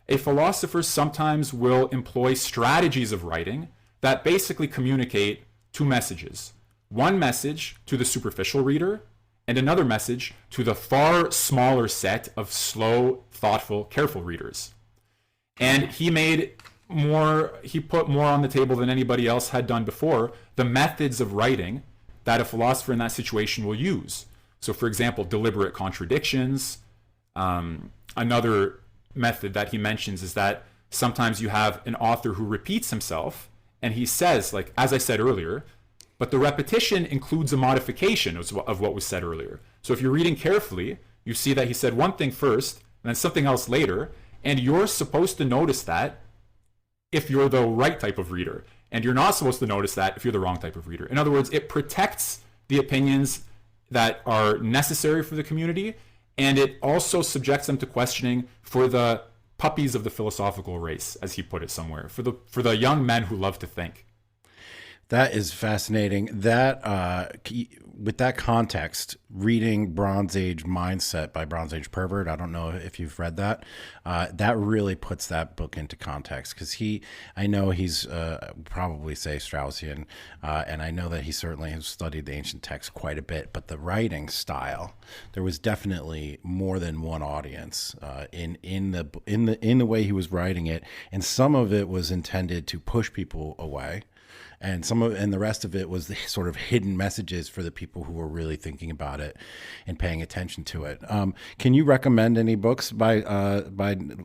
A philosopher sometimes will employ strategies of writing that basically communicate two messages. One message to the superficial reader, and another message to the far smaller set of slow, thoughtful, careful readers. And he put more on the table than anybody else had done before, the methods of writing that a philosopher in that situation will use. So, for example, deliberate contradictions. Another method that he mentions is that sometimes you have an author who repeats himself, and he says, like, as I said earlier, but the repetition includes a modification of what was said earlier. So if you're reading carefully, you see that he said one thing first, and then something else later, and you're supposed to notice that if you're the right type of reader, and you're not supposed to notice that if you're the wrong type of reader. In other words, it protects the opinions that are necessary for the community, and it also subjects them to questioning for the puppies of the philosophical race, as he put it somewhere, for the young men who love to think. That is fascinating. That with that context, reading Bronze Age Mindset by Bronze Age Pervert, I don't know if you've read that. That really puts that book into context, because I know he's probably say Straussian, and I know that he certainly has studied the ancient texts quite a bit. But the writing style, there was definitely more than one audience in the way he was writing it, and some of it was intended to push people away. And the rest of it was the sort of hidden messages for the people who were really thinking about it and paying attention to it. Can you recommend any books by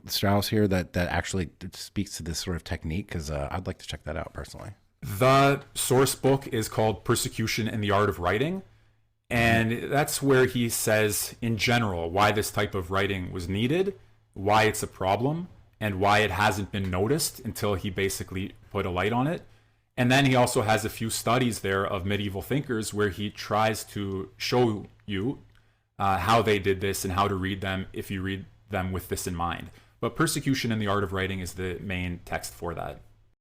Strauss here that actually speaks to this sort of technique? Because I'd like to check that out personally. The source book is called Persecution and the Art of Writing. And that's where he says, in general, why this type of writing was needed, why it's a problem, and why it hasn't been noticed until he basically put a light on it. And then he also has a few studies there of medieval thinkers where he tries to show you how they did this and how to read them if you read them with this in mind. But Persecution and the Art of Writing is the main text for that.